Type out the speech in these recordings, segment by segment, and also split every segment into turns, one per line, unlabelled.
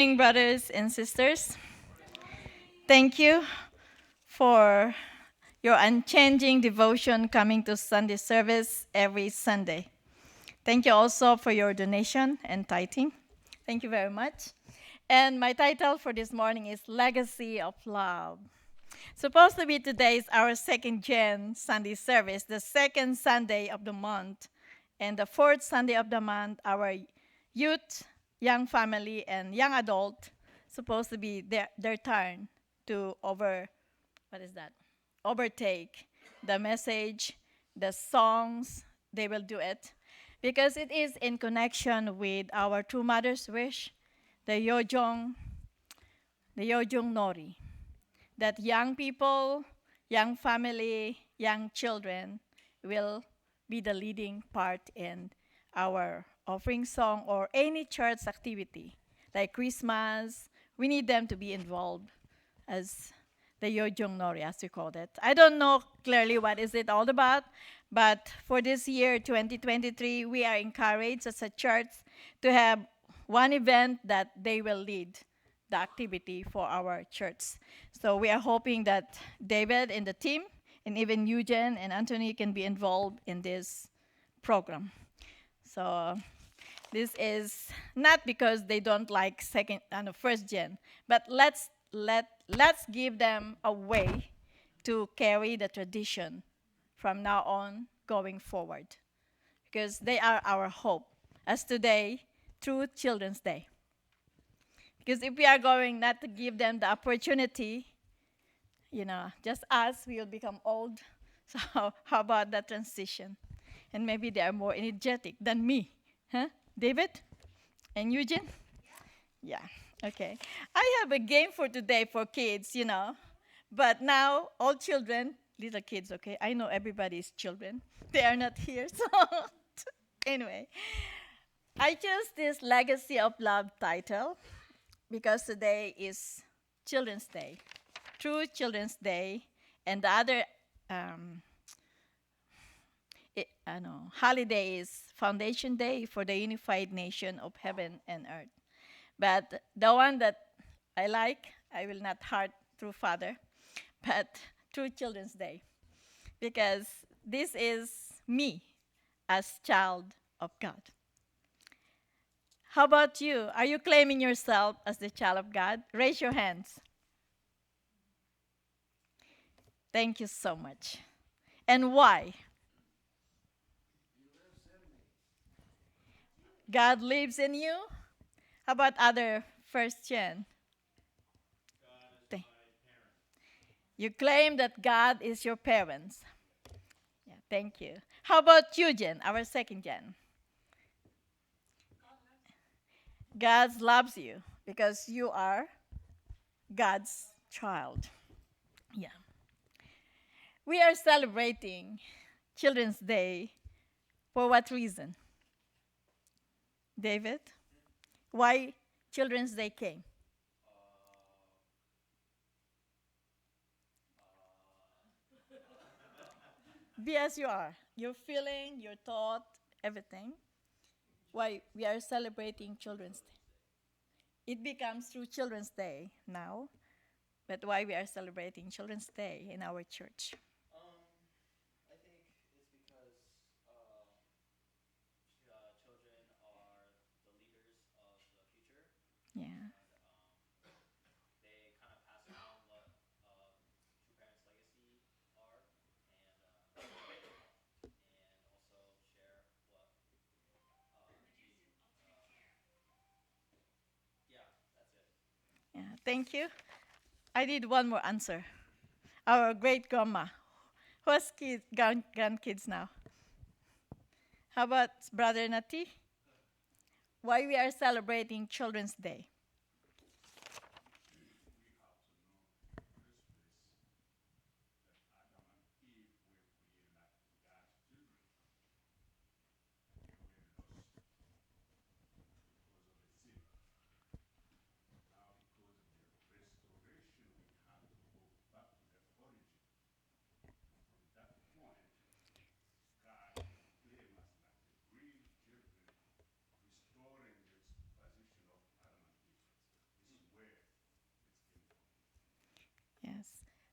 Morning, brothers and sisters. Thank you for your unchanging devotion coming to Sunday service every Sunday. Thank you also for your donation and tithing. Thank you very much. And my title for this morning is Legacy of Love. Supposed to be today is our second gen Sunday service, the second Sunday of the month, and the fourth Sunday of the month, our youth, young family, and young adult supposed to be their turn to overtake the message, the songs. They will do it because it is in connection with our True Mother's Wish, the Yojong, the Yojong Nori, that young people, young family, young children will be the leading part in our offering song or any church activity like Christmas. We need them to be involved as the Yojong Nori, as we called it. I don't know clearly what is it all about, but for this year, 2023, we are encouraged as a church to have one event that they will lead the activity for our church. So we are hoping that David and the team, and even Eugene and Anthony can be involved in this program. So this is not because they don't like second and first gen, but let's give them a way to carry the tradition from now on going forward, because they are our hope as today through Children's Day. Because if we are going not to give them the opportunity, just us, we will become old. So how about that transition? And maybe they are more energetic than me, huh? David and Eugene? Yeah, okay. I have a game for today for kids. But now, all children, little kids, okay? I know everybody's children. They are not here, so anyway. I chose this Legacy of Love title because today is Children's Day, True Children's Day, and the other um, holiday is Foundation Day for the Unified Nation of Heaven and Earth. But the one that I like, I will not heart through Father, but through Children's Day, because this is me as child of God. How about you? Are you claiming yourself as the child of God? Raise your hands. Thank you so much. And why? God lives in you? How about other first gen? You claim that God is your parents. Yeah, thank you. How about you, Jen, our second gen? God loves you because you are God's child. Yeah. We are celebrating Children's Day for what reason? David? Why Children's Day came? Be as you are. Your feeling, your thought, everything. Why we are celebrating Children's Day. It becomes through Children's Day now, but why we are celebrating Children's Day in our church. Yeah. Yeah. Thank you. I need one more answer. Our great grandma. Who has grandkids now? How about Brother Nati? Why we are celebrating Children's Day?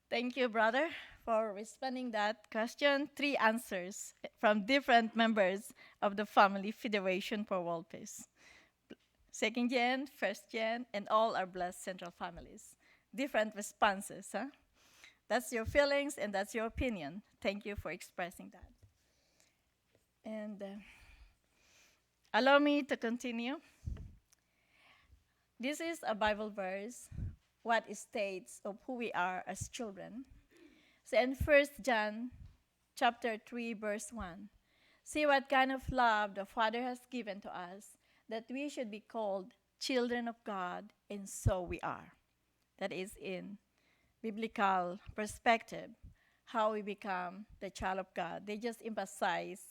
Thank you, brother, for responding that question. Three answers from different members of the Family Federation for World Peace. Second gen, first gen, and all our blessed central families. Different responses, huh? That's your feelings and that's your opinion. Thank you for expressing that. And allow me to continue. This is a Bible verse, what it states of who we are as children. So in 1 John chapter 3, verse 1, see what kind of love the Father has given to us, that we should be called children of God, and so we are. That is in biblical perspective, how we become the child of God. They just emphasize,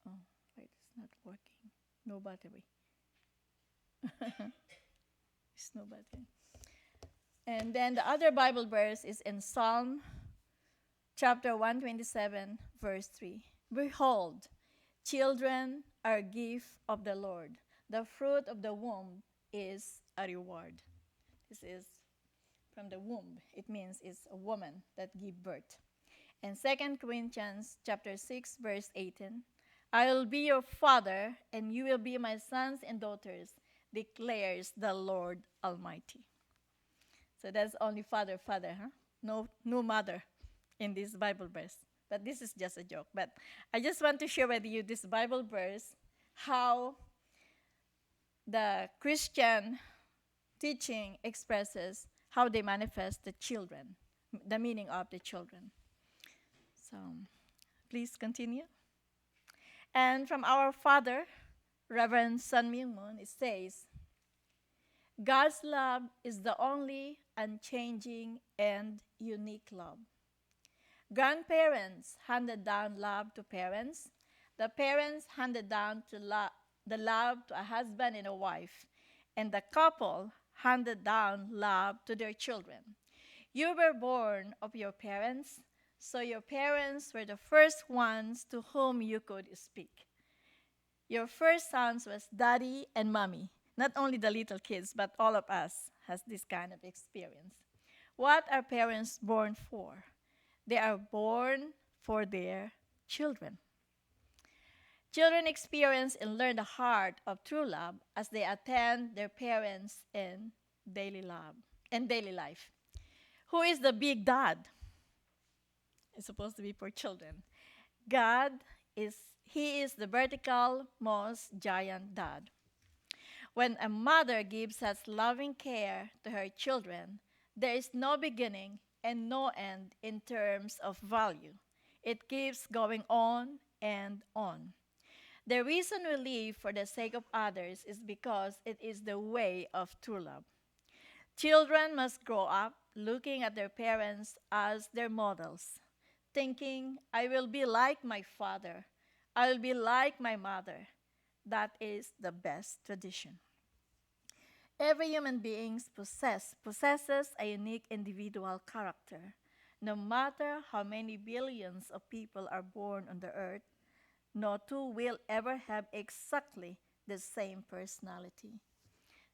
oh, wait, it's not working. No battery. It's no battery. And then the other Bible verse is in Psalm chapter 127, verse 3. Behold, children are a gift of the Lord. The fruit of the womb is a reward. This is from the womb. It means it's a woman that give birth. And 2 Corinthians chapter 6, verse 18. I will be your father, and you will be my sons and daughters, declares the Lord Almighty. So that's only father, huh? No mother in this Bible verse. But this is just a joke. But I just want to share with you this Bible verse, how the Christian teaching expresses how they manifest the children, the meaning of the children. So please continue. And from our father, Reverend Sun Myung Moon, it says, God's love is the only unchanging and unique love. Grandparents handed down love to parents. The parents handed down the love to a husband and a wife. And the couple handed down love to their children. You were born of your parents, so your parents were the first ones to whom you could speak. Your first sons was daddy and mommy. Not only the little kids, but all of us has this kind of experience. What are parents born for? They are born for their children. Children experience and learn the heart of true love as they attend their parents in daily life. Who is the big dad? It's supposed to be for children. God is the vertical most giant dad. When a mother gives such loving care to her children, there is no beginning and no end in terms of value. It keeps going on and on. The reason we live for the sake of others is because it is the way of true love. Children must grow up looking at their parents as their models, thinking, I will be like my father, I will be like my mother. That is the best tradition. Every human being possesses a unique individual character. No matter how many billions of people are born on the earth, no two will ever have exactly the same personality.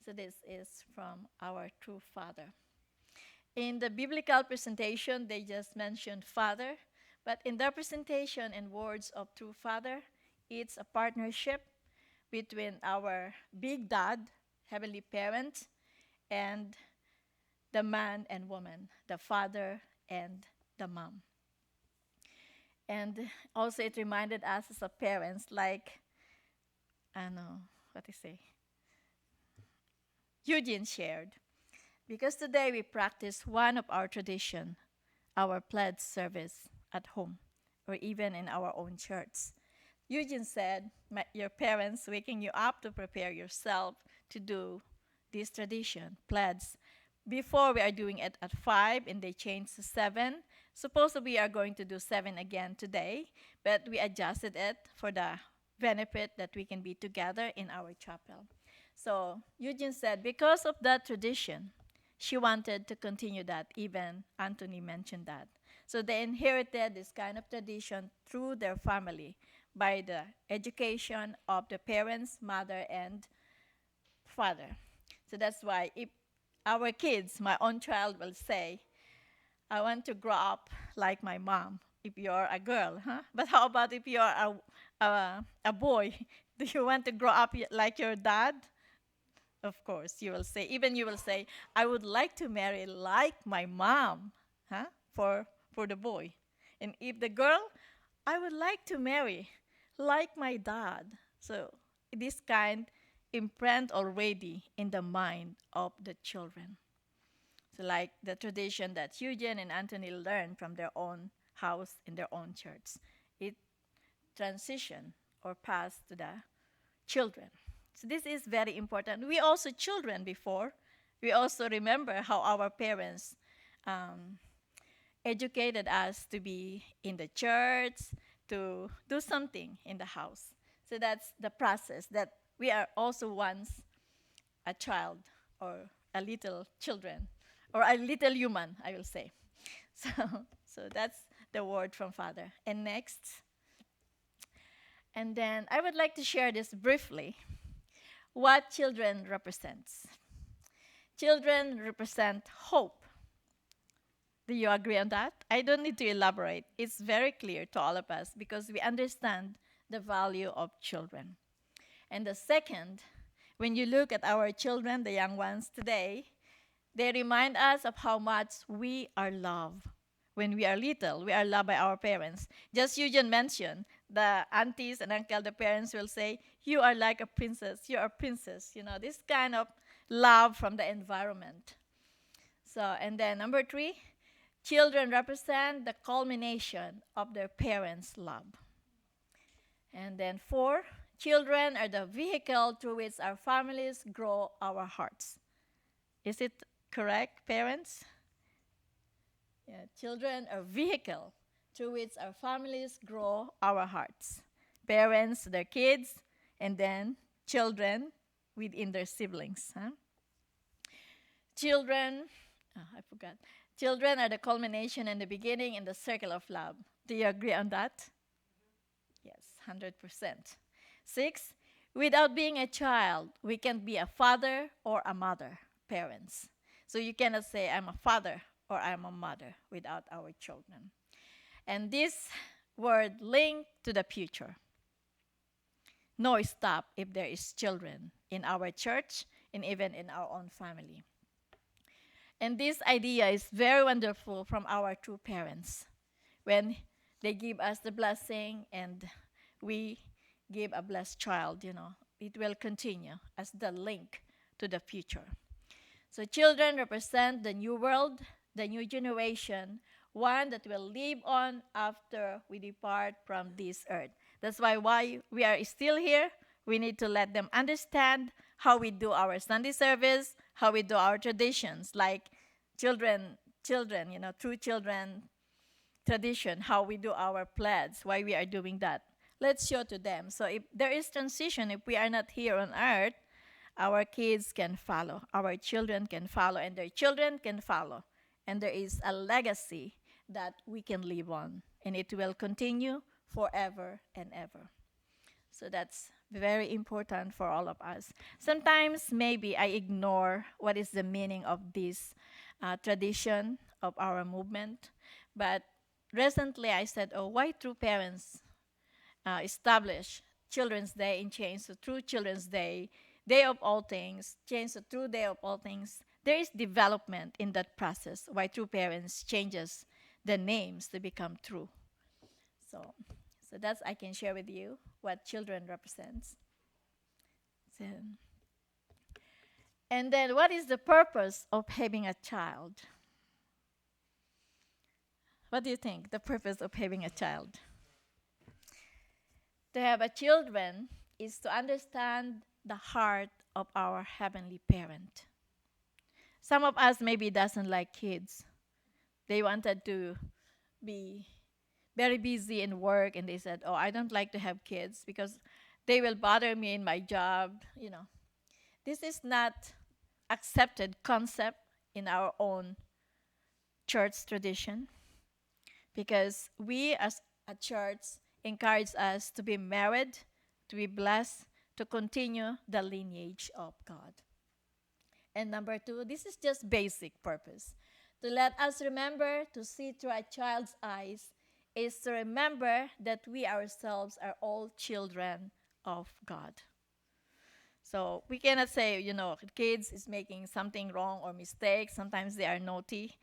So this is from our true Father. In the biblical presentation, they just mentioned Father, but in the presentation and words of true Father, it's a partnership between our big dad, heavenly parent, and the man and woman, the father and the mom. And also it reminded us as a parents, like, I don't know what to say, Eugene shared. Because today we practice one of our tradition, our pledge service at home, or even in our own church. Eugene said, your parents waking you up to prepare yourself to do this tradition, pledge. Before we are doing it at 5 and they changed to 7. Supposedly we are going to do 7 again today, but we adjusted it for the benefit that we can be together in our chapel. So Eugene said, because of that tradition, she wanted to continue that. Even Anthony mentioned that. So they inherited this kind of tradition through their family by the education of the parents, mother, and father. So that's why if our kids, my own child will say, I want to grow up like my mom. If you're a girl, huh? But how about if you're a boy? Do you want to grow up like your dad? Of course, you will say, even you will say, I would like to marry like my mom, huh? For the boy. And if the girl, I would like to marry like my dad. So this kind imprint already in the mind of the children. So like the tradition that Eugene and Anthony learned from their own house in their own church. It transition or passed to the children. So this is very important. We also children before. We also remember how our parents um, educated us to be in the church, to do something in the house. So that's the process that we are also once a child or a little children or a little human, I will say. So, so that's the word from Father. And next, and then I would like to share this briefly. What children represents? Children represent hope. Do you agree on that? I don't need to elaborate. It's very clear to all of us because we understand the value of children. And the second, when you look at our children, the young ones today, they remind us of how much we are loved. When we are little, we are loved by our parents. Just Eugene mentioned, the aunties and uncle, the parents will say, you are like a princess, you are a princess. You know, this kind of love from the environment. So, and then number 3, children represent the culmination of their parents' love. And then 4, children are the vehicle through which our families grow our hearts. Is it correct, parents? Yeah, children are vehicle through which our families grow our hearts. Parents, their kids, and then children within their siblings. Huh? Children, I forgot. Children are the culmination and the beginning in the circle of love. Do you agree on that? Yes, 100%. 6, without being a child, we can be a father or a mother, parents. So you cannot say, I'm a father or I'm a mother without our children. And this word linked to the future. No stop if there is children in our church and even in our own family. And this idea is very wonderful from our two parents when they give us the blessing and we give a blessed child, you know, it will continue as the link to the future. So children represent the new world, the new generation, one that will live on after we depart from this earth. That's why we are still here. We need to let them understand how we do our Sunday service, how we do our traditions, like children, you know, through children tradition, how we do our pledge, why we are doing that. Let's show to them. So if there is transition, if we are not here on earth, our kids can follow, our children can follow, and their children can follow. And there is a legacy that we can live on, and it will continue forever and ever. So that's very important for all of us. Sometimes maybe I ignore what is the meaning of this tradition of our movement, but recently I said, oh, why true parents establish Children's Day and change to True Children's Day, Day of All Things, change to True Day of All Things. There is development in that process why True Parents changes the names to become True. So that's I can share with you what children represents. So, and then what is the purpose of having a child? What do you think the purpose of having a child? To have a children is to understand the heart of our heavenly parent. Some of us maybe doesn't like kids. They wanted to be very busy in work and they said, oh, I don't like to have kids because they will bother me in my job, you know. This is not accepted concept in our own church tradition because we as a church encourage us to be married, to be blessed, to continue the lineage of God. And number 2, this is just basic purpose, To let us remember to see through a child's eyes is to remember that we ourselves are all children of God. So we cannot say, kids is making something wrong or mistake. Sometimes they are naughty.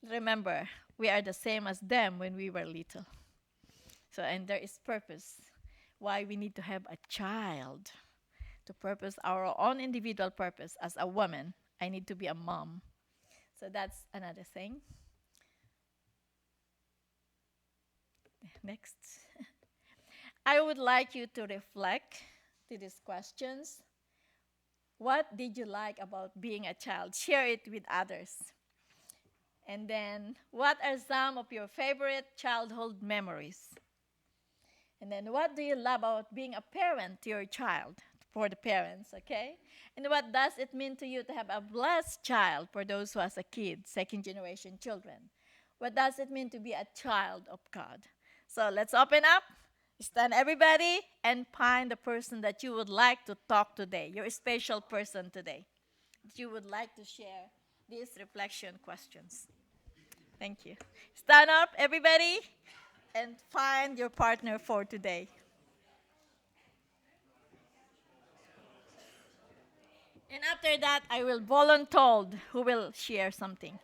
Remember, we are the same as them when we were little. So, and there is purpose why we need to have a child to purpose our own individual purpose. As a woman, I need to be a mom. So that's another thing. Next. I would like you to reflect to these questions. What did you like about being a child? Share it with others. And then, what are some of your favorite childhood memories? And then, what do you love about being a parent to your child? For the parents, okay? And what does it mean to you to have a blessed child for those who has a kid, second generation children? What does it mean to be a child of God? So let's open up. Stand everybody and find the person that you would like to talk today, your special person today, that you would like to share these reflection questions. Thank you. Stand up, everybody, and find your partner for today. And after that, I will volunteer who will share something.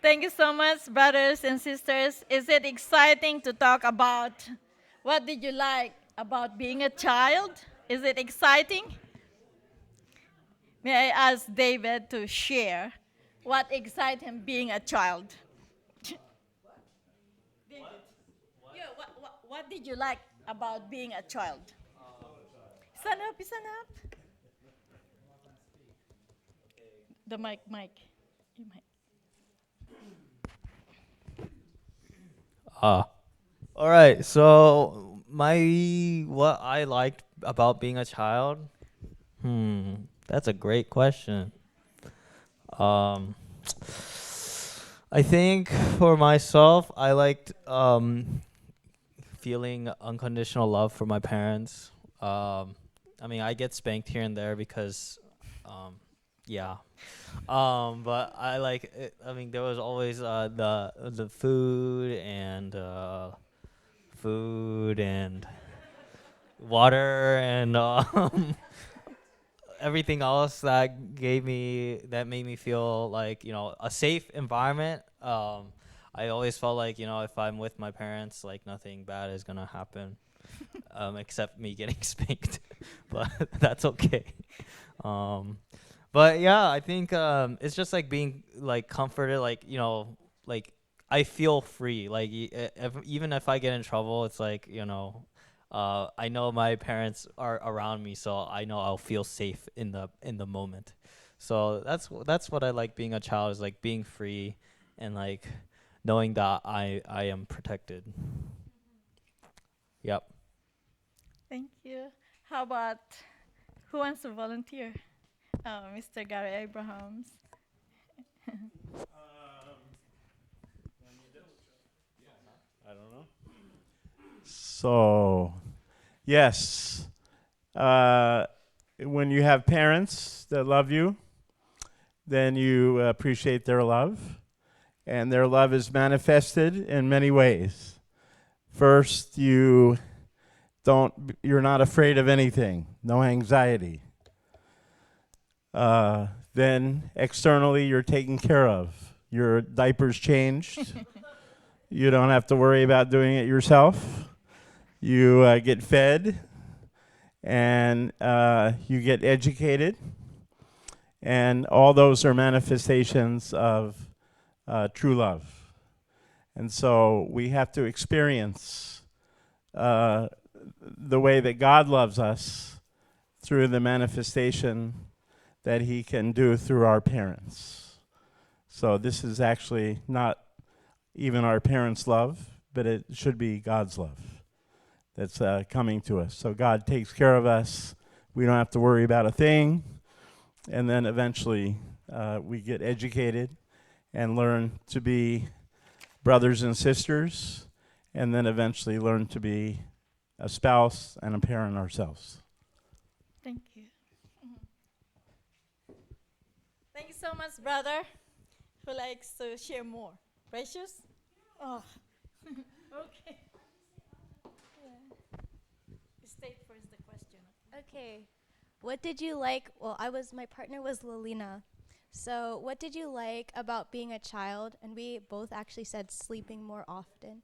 Thank you so much, brothers and sisters. Is it exciting to talk about what did you like about being a child? Is it exciting? May I ask David to share what excites him being a child? David, yeah, what did you like about being a child? Stand up, stand up. The mic. Your mic.
Uh, all right. So what I liked about being a child, that's a great question. Um, I think for myself, I liked feeling unconditional love from my parents. I mean, I get spanked here and there because um, Yeah. But I like it, I mean there was always the food and water and everything else that made me feel like, a safe environment. I always felt like, if I'm with my parents, like nothing bad is gonna happen, except me getting spanked, but that's okay. Um, but yeah, I think it's just like being like comforted, like, like I feel free. Like even if I get in trouble, it's like, I know my parents are around me, so I know I'll feel safe in the moment. So that's what I like being a child, is like being free and like knowing that I am protected. Yep.
Thank you. How about who wants to volunteer? Mr. Gary Abrahams.
I don't know. So, yes, uh, when you have parents that love you, then you appreciate their love, and their love is manifested in many ways. First, you're not afraid of anything, no anxiety. Then externally, you're taken care of. Your diaper's changed. You don't have to worry about doing it yourself. You get fed, and you get educated, and all those are manifestations of true love. And so we have to experience the way that God loves us through the manifestation that He can do through our parents. So this is actually not even our parents' love, but it should be God's love that's coming to us. So God takes care of us. We don't have to worry about a thing. And then eventually we get educated and learn to be brothers and sisters, and then eventually learn to be a spouse and a parent ourselves.
Thank you. Thank you so much, brother. Who likes to share more? Precious? Oh, okay. Yeah. State first the question.
Okay. What did you like? Well, my partner was Lalina. So, what did you like about being a child? And we both actually said sleeping more often.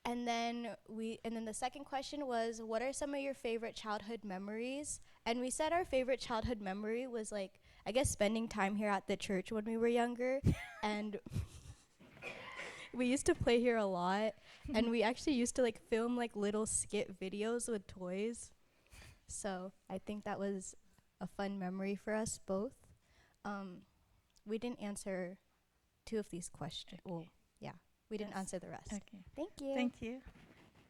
And then the second question was, what are some of your favorite childhood memories? And we said our favorite childhood memory was like, I guess spending time here at the church when we were younger. And we used to play here a lot. And we actually used to like film like little skit videos with toys. So I think that was a fun memory for us both. We didn't answer two of these questions. Well, yeah, we didn't
Yes.
answer the rest.
Okay.
Thank you.
Thank you.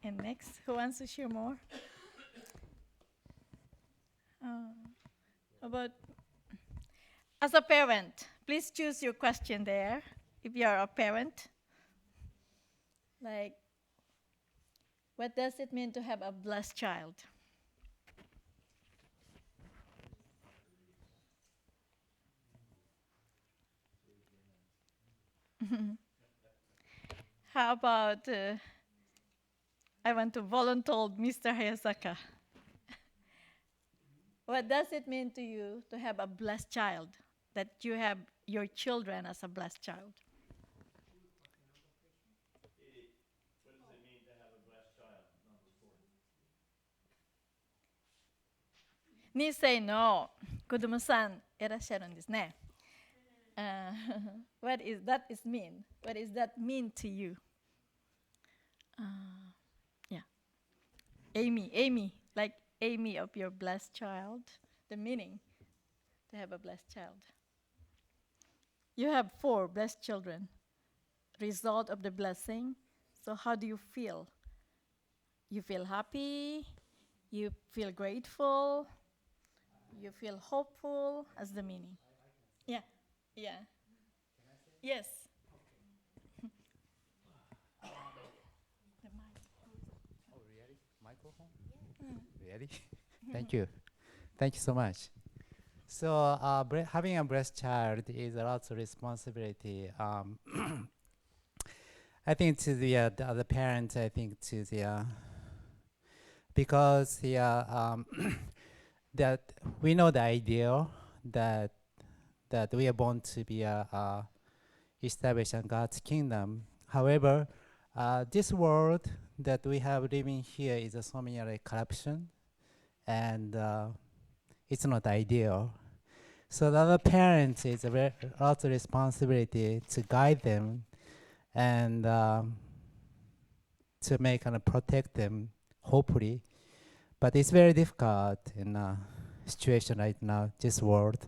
And next, who wants to share more? Uh, about as a parent, please choose your question there. If you are a parent, like, what does it mean to have a blessed child? How about I want to volunteer Mr. Hayasaka. What does it mean to you to have a blessed child? That you have your children as a blessed child? Nisei no kudumo-san erasharu desu ne. What is that is mean? What does that mean to you? Yeah. Amy, like Amy of your blessed child, the meaning to have a blessed child. You have 4 blessed children, result of the blessing. So how do you feel? You feel happy? You feel grateful? You feel hopeful as the meaning? Yeah, yeah. Yes. The mic.
Oh, really? Microphone? Really? Thank you. Thank you so much. So having a breast child is a lot of responsibility. I think to the other parents, I think to the because that we know the ideal that we are born to be established in God's kingdom. However, this world that we have living here is so many like corruption, and it's not ideal. So the other parents is a lot of responsibility to guide them and to make and protect them, hopefully. But it's very difficult in a situation right now, this world,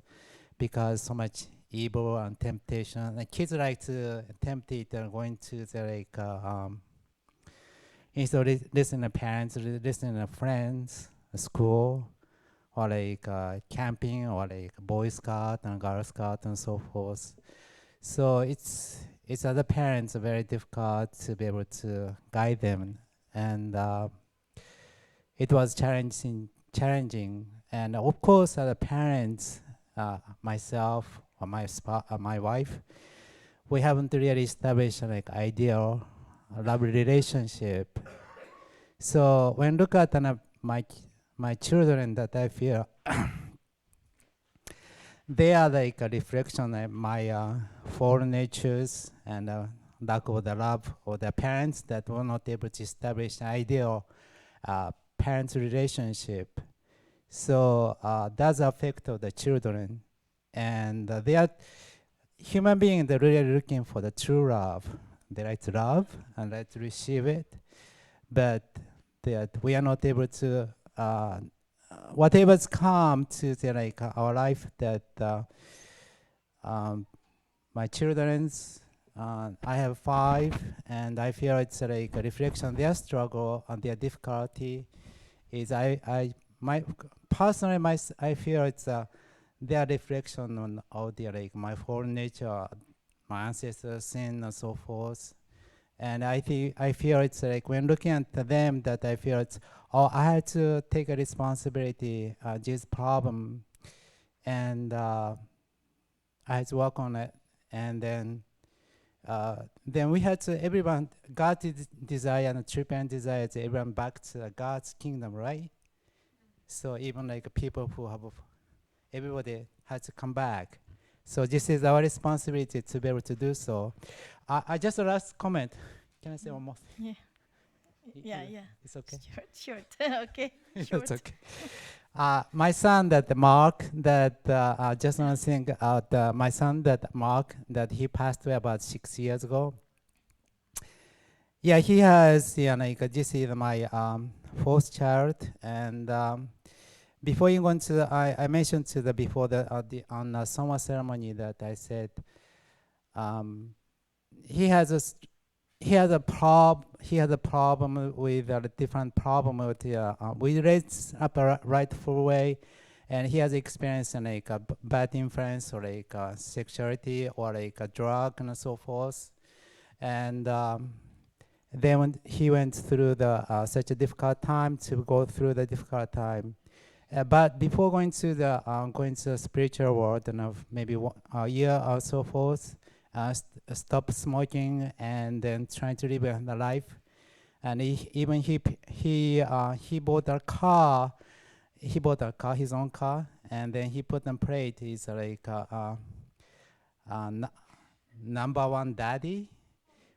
because so much evil and temptation. And kids like to tempt it and going to the instead of listening to parents, listening to friends, school, or camping, or Boy Scout and Girl Scout and so forth. So it's other parents are very difficult to be able to guide them, and it was challenging. And of course, other parents, myself or my wife, we haven't really established ideal love relationship. So when look at my children, that I feel they are like a reflection of my fallen natures and lack of the love of their parents that were not able to establish an ideal parents relationship. So that's the effect of the children, and they are human beings. They're really looking for the true love. They like to love and like to receive it, but that we are not able to. Whatever's come to the, our life, that my children's, I have 5, and I feel it's like a reflection of their struggle and their difficulty. Is I feel it's their reflection on all the my fallen nature, my ancestors' sin and so forth. And I feel it's when looking at them, that I feel it's, oh, I had to take a responsibility, this problem, and I had to work on it. And then we had to, everyone, God's desire and true parent desire to everyone back to God's kingdom, right? So even people who have, everybody had to come back. So this is our responsibility to be able to do so. I just a last comment. Can I say one more thing?
Yeah. Yeah.
It's okay.
Short. Okay.
It's okay. My son that Mark, that just want to think my son that Mark, that he passed away about 6 years ago. Yeah, he has, this is my 4th child, and before you went to, I mentioned to the before on the summer ceremony that I said he has a problem with a different problem with we raised up a rightful way, and he has experienced a bad influence or sexuality or a drug and so forth, and then when he went through the such a difficult time to go through the difficult time. But before going to the spiritual world, and of maybe a year or so forth, stop smoking and then trying to live the life. And he bought a car. He bought a car, his own car, and then he put on plate. He's number one daddy,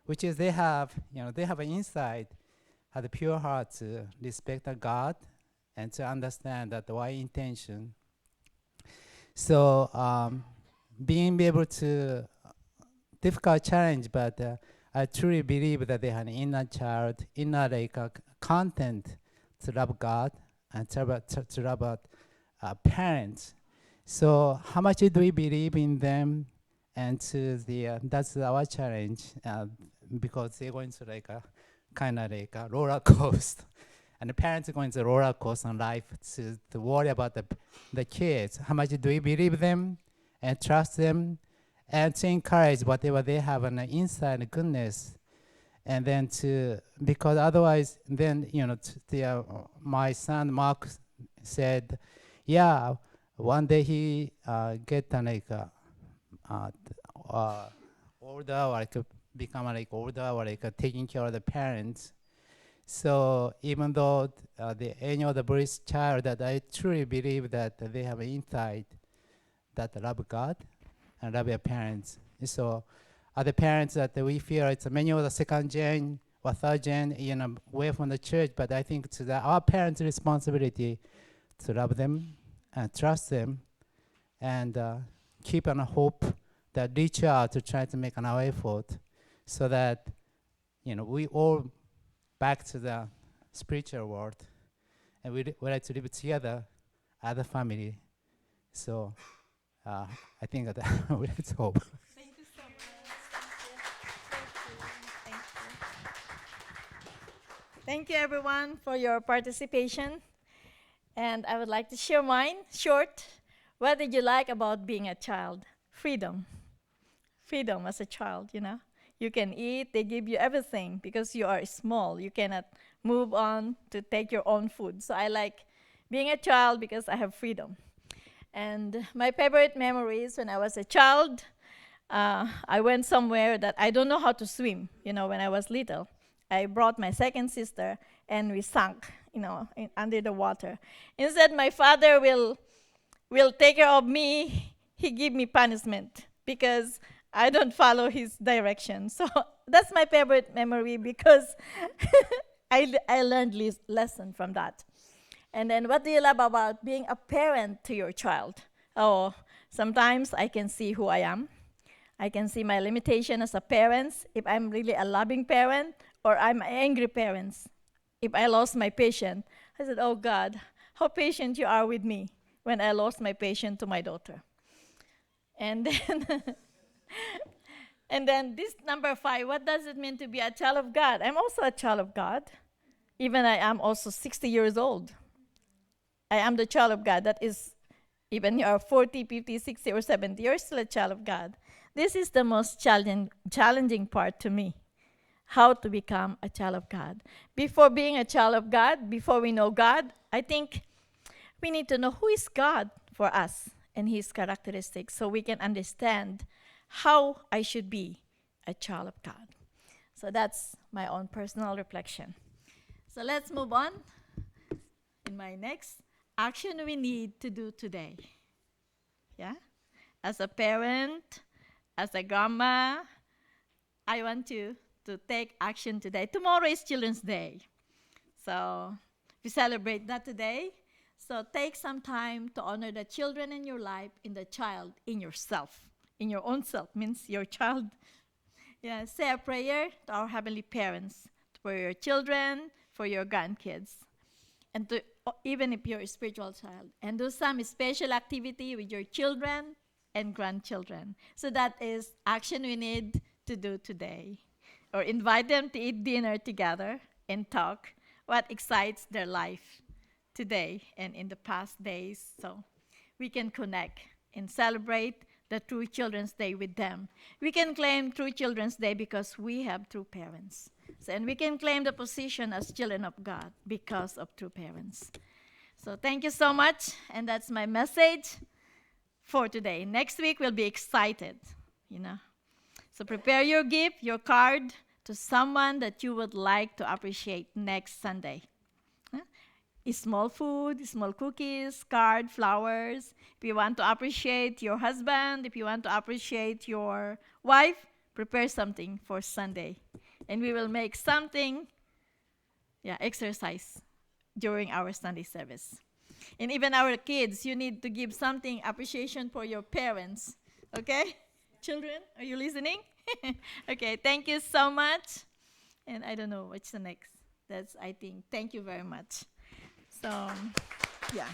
which is they have an inside, have a pure heart to respect God and to understand that the right intention. So being able to difficult challenge, but I truly believe that they have an inner child, inner content to love God and to love parents. So how much do we believe in them? And to that's our challenge, because they're going to a kind of a roller coaster. And the parents are going to roller coaster in life to worry about the kids. How much do we believe them and trust them, and to encourage whatever they have on the inside goodness, and then because otherwise, then my son Mark said, yeah, one day he get uh, older, or like become like older, or like taking care of the parents. So even though any of the Buddhist child, that I truly believe that they have inside that love God and love their parents. So other parents that we feel it's many of the second gen or third gen, away from the church, but I think it's our parents' responsibility to love them and trust them and keep on hope that reach out to try to make an effort so that, we all back to the spiritual world and we like to live together as a family. So I think that let's hope.
Thank you so much. Thank you. Thank you, everyone, for your participation. And I would like to share mine, short. What did you like about being a child? Freedom. Freedom as a child, You can eat, they give you everything because you are small. You cannot move on to take your own food. So I like being a child because I have freedom. And my favorite memories when I was a child, I went somewhere that I don't know how to swim, when I was little. I brought my second sister and we sank, under the water. Instead, my father will take care of me. He give me punishment because I don't follow his direction. So that's my favorite memory because I learned lesson from that. And then what do you love about being a parent to your child? Oh, sometimes I can see who I am. I can see my limitation as a parent, if I'm really a loving parent or I'm an angry parent. If I lost my patience, I said, oh God, how patient you are with me when I lost my patience to my daughter. And then, and then this number 5, what does it mean to be a child of God? I'm also a child of God. Even I am also 60 years old. I am the child of God. That is, even you are 40, 50, 60, or 70, you're still a child of God. This is the most challenging part to me, how to become a child of God. Before being a child of God, before we know God, I think we need to know who is God for us and his characteristics so we can understand how I should be a child of God. So that's my own personal reflection. So let's move on in my next action we need to do today. Yeah? As a parent, as a grandma, I want to take action today. Tomorrow is Children's Day. So we celebrate that today. So take some time to honor the children in your life, in the child, in yourself. In your own self means your child. Yeah, say a prayer to our heavenly parents, for your children, for your grandkids, and to, even if you're a spiritual child. And do some special activity with your children and grandchildren. So that is action we need to do today. Or invite them to eat dinner together and talk what excites their life today and in the past days, so we can connect and celebrate the True Children's Day with them. We can claim True Children's Day because we have true parents. So, and we can claim the position as children of God because of true parents. So thank you so much, and that's my message for today. Next week we'll be excited, So prepare your gift, your card, to someone that you would like to appreciate next Sunday. Small food, small cookies, card, flowers. If you want to appreciate your husband, if you want to appreciate your wife, prepare something for Sunday. And we will make something, exercise during our Sunday service. And even our kids, you need to give something appreciation for your parents. Okay? Children, are you listening? Okay, thank you so much. And I don't know what's the next. That's, I think, thank you very much. So, yeah.